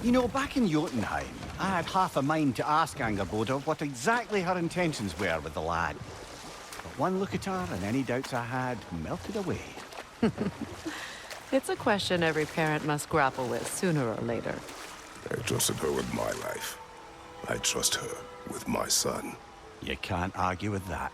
You know, back in Jotunheim, I had half a mind to ask Angerboda what exactly her intentions were with the lad. But one look at her, and any doubts I had melted away. It's a question every parent must grapple with sooner or later. I trusted her with my life. I trust her with my son. You can't argue with that.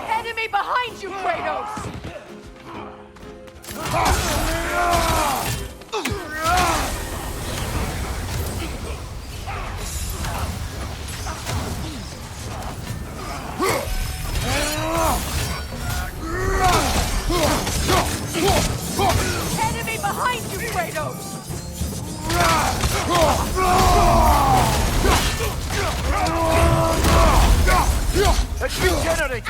Enemy behind you, Kratos! Enemy behind you, Kratos! It's regenerating!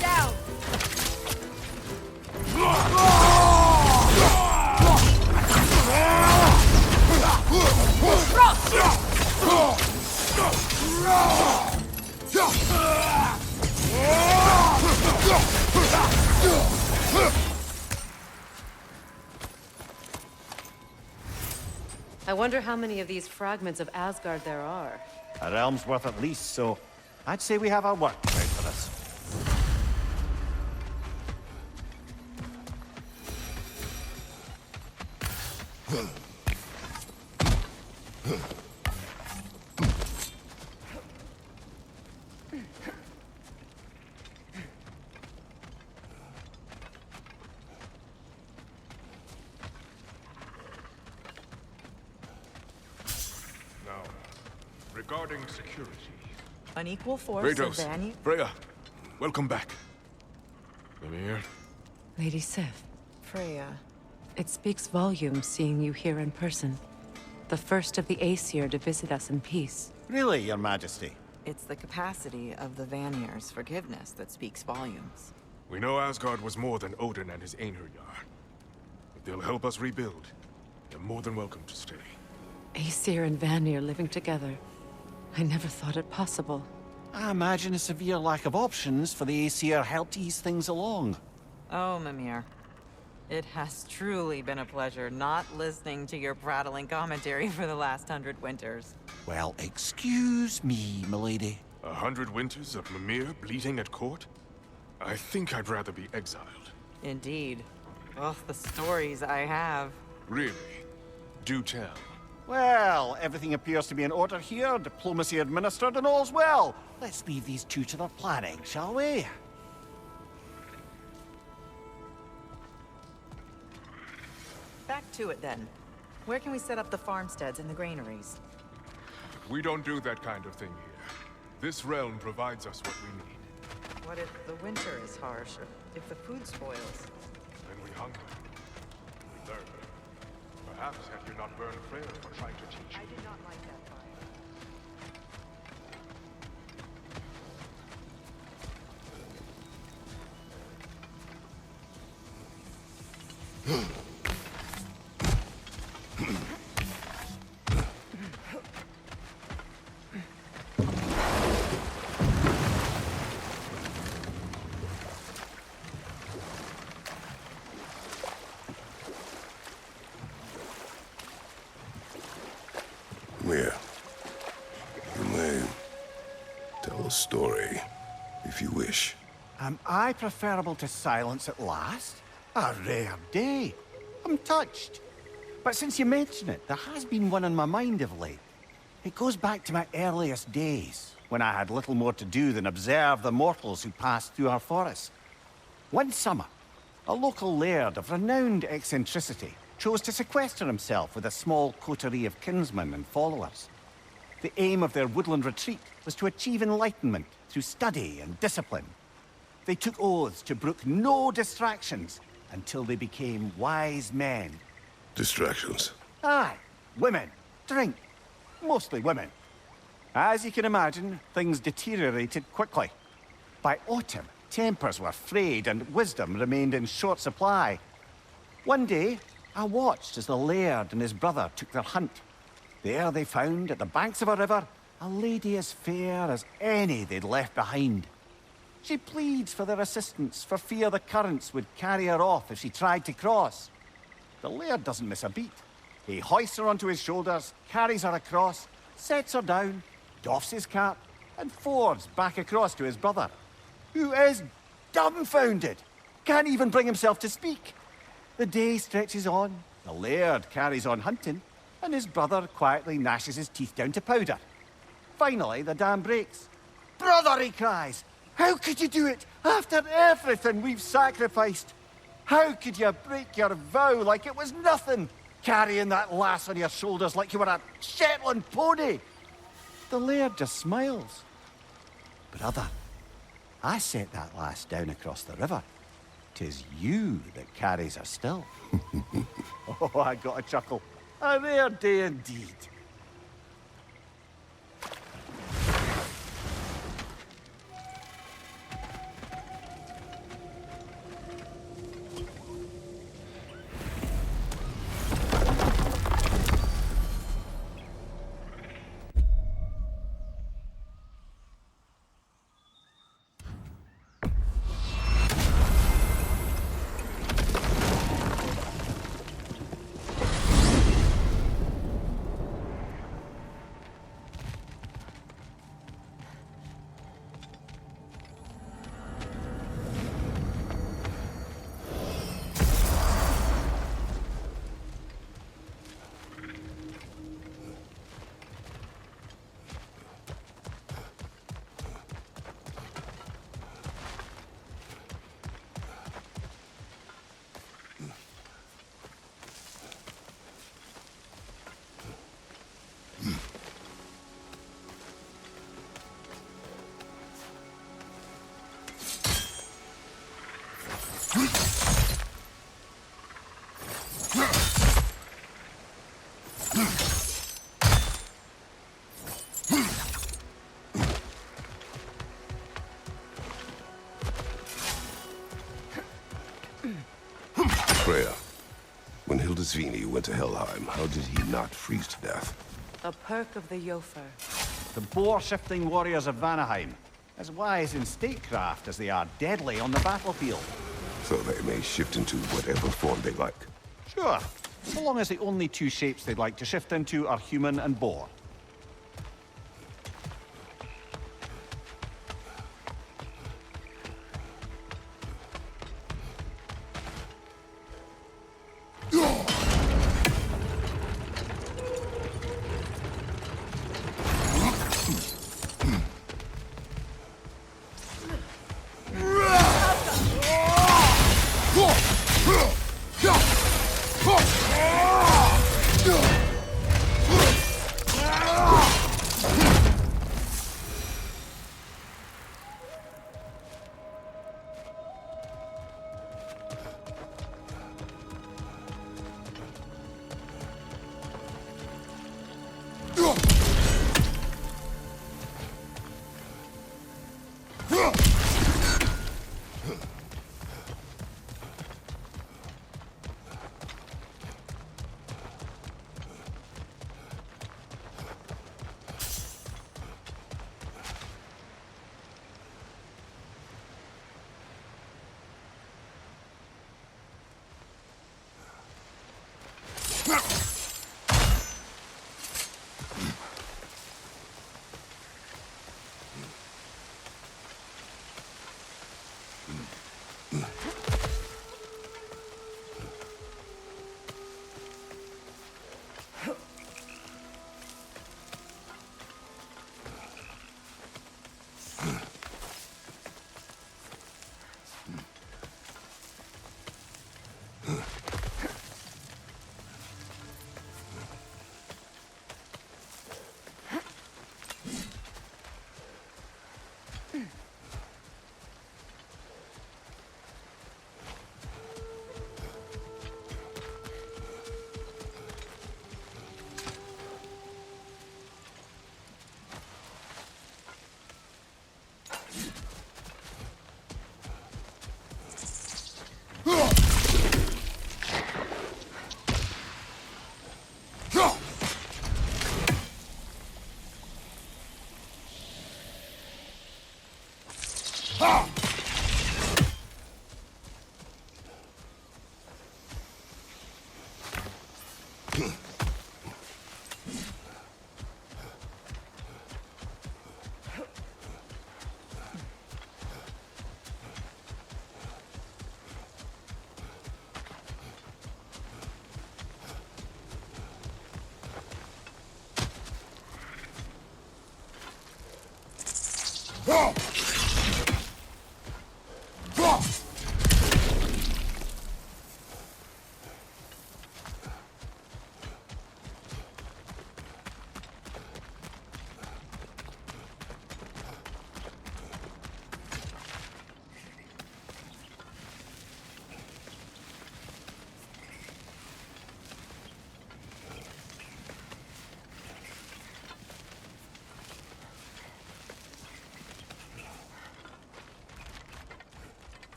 Down! I wonder how many of these fragments of Asgard there are. A realm's worth at least, so I'd say we have our work cut out for us. Now, regarding security. Unequal force of Kratos, Vanny. Freya, welcome back. Mimir, Lady Sif, Freya. it speaks volumes seeing you here in person. The first of the Aesir to visit us in peace. Really, Your Majesty? It's the capacity of the Vanir's forgiveness that speaks volumes. we know Asgard was more than Odin and his Einherjar. If they'll help us rebuild, they're more than welcome to stay. Aesir and Vanir living together. I never thought it possible. I imagine a severe lack of options for the Aesir helped ease things along. Oh, Mimir. It has truly been a pleasure not listening to your prattling commentary for the last 100 winters. Well, excuse me, milady. 100 winters of Mimir bleeding at court? I think I'd rather be exiled. Indeed. Oh, the stories I have. Really? Do tell. Well, everything appears to be in order here, diplomacy administered, and all's well. Let's leave these two to their planning, shall we? Back to it then. Where can we set up the farmsteads and the granaries? We don't do that kind of thing here. This realm provides us what we need. What if the winter is harsh, or if the food spoils? Then we hunger. We learn. Perhaps had you not burned Freya for trying to teach I you. did not like that fire. Mimir, you may tell a story, if you wish. Am I preferable to silence at last? A rare day. I'm touched. But since you mention it, there has been one on my mind of late. It goes back to my earliest days, when I had little more to do than observe the mortals who passed through our forest. One summer, a local laird of renowned eccentricity chose to sequester himself with a small coterie of kinsmen and followers. The aim of their woodland retreat was to achieve enlightenment through study and discipline. They took oaths to brook no distractions until they became wise men. Distractions. Aye, women, drink, mostly women. As you can imagine, things deteriorated quickly. By autumn, tempers were frayed and wisdom remained in short supply. One day, I watched as the laird and his brother took their hunt. There they found, at the banks of a river, a lady as fair as any they'd left behind. She pleads for their assistance for fear the currents would carry her off if she tried to cross. The laird doesn't miss a beat. He hoists her onto his shoulders, carries her across, sets her down, doffs his cap, and fords back across to his brother, who is dumbfounded, can't even bring himself to speak. The day stretches on, the laird carries on hunting, and his brother quietly gnashes his teeth down to powder. Finally, the dam breaks. "Brother," he cries, "how could you do it after everything we've sacrificed? How could you break your vow like it was nothing, carrying that lass on your shoulders like you were a Shetland pony?" The laird just smiles. "Brother, I set that lass down across the river. 'Tis you that carries her still." Oh, I got a chuckle. A rare day indeed. Freya, when Hildisvini went to Helheim, how did he not freeze to death? A perk of the Jotnar. The boar-shifting warriors of Vanaheim, as wise in statecraft as they are deadly on the battlefield. So they may shift into whatever form they like. Sure, so long as the only two shapes they'd like to shift into are human and boar.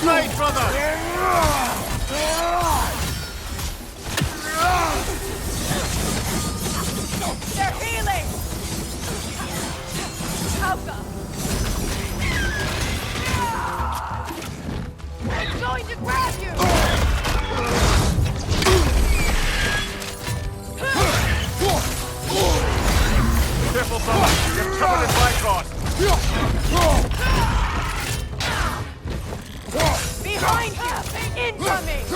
Right, brother! They're healing! Alka! I'm going to grab you! Careful, brother! You're covered in Bifrost! Behind you! Incoming!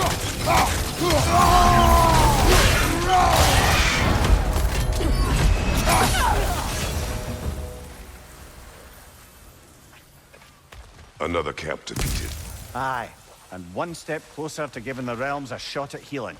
Another camp defeated. Aye, and one step closer to giving the realms a shot at healing.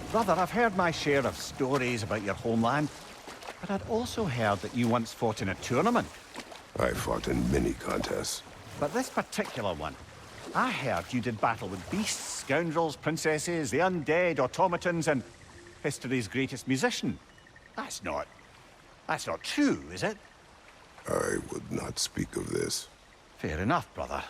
Brother, I've heard my share of stories about your homeland, but I'd also heard that you once fought in a tournament. I fought in many contests. But this particular one, I heard you did battle with beasts, scoundrels, princesses, the undead, automatons, and history's greatest musician. That's not true, is it? I would not speak of this. Fair enough, brother.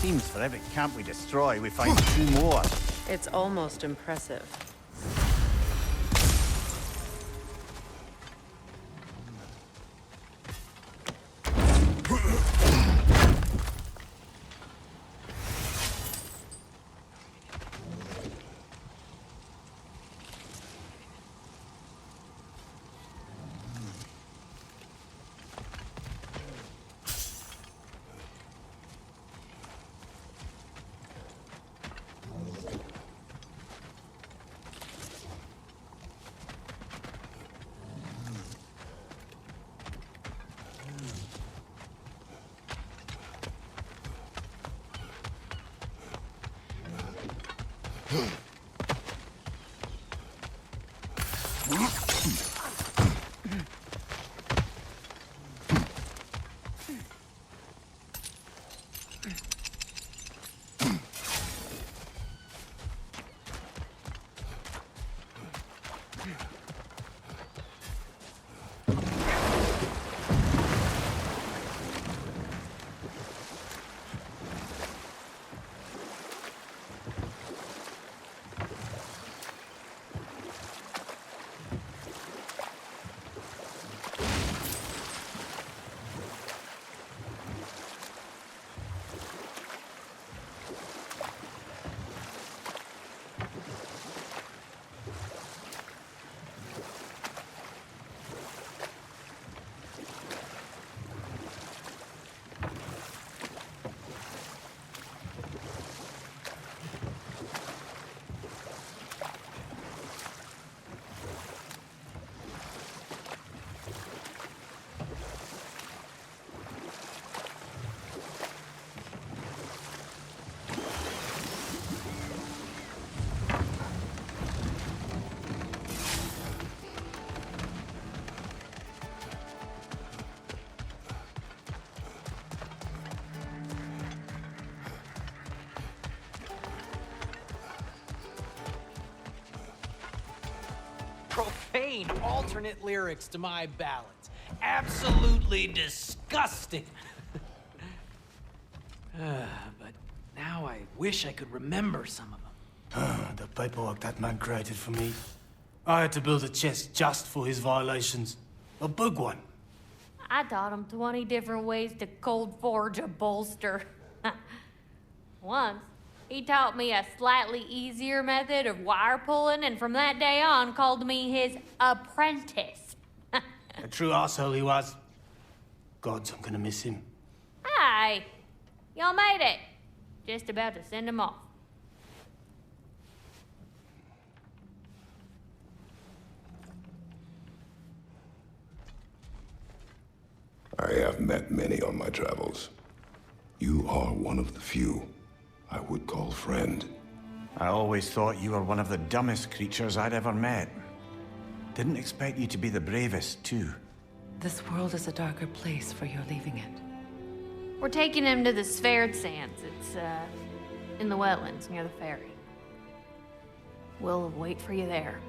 Seems for every camp we destroy, we find 2 more. It's almost impressive. Profane alternate lyrics to my ballads. Absolutely disgusting. But now I wish I could remember some of them. The paperwork that man created for me. I had to build a chest just for his violations. A big one. I taught him 20 different ways to cold forge a bolster. Once, he taught me a slightly easier method of wire pulling, and from that day on called me his apprentice. A true asshole he was. Gods, I'm gonna miss him. Hi! Y'all made it. Just about to send him off. I have met many on my travels. You are one of the few I would call friend. I always thought you were one of the dumbest creatures I'd ever met. Didn't expect you to be the bravest, too. This world is a darker place for your leaving it. We're taking him to the Sverd Sands. It's, in the wetlands near the ferry. We'll wait for you there.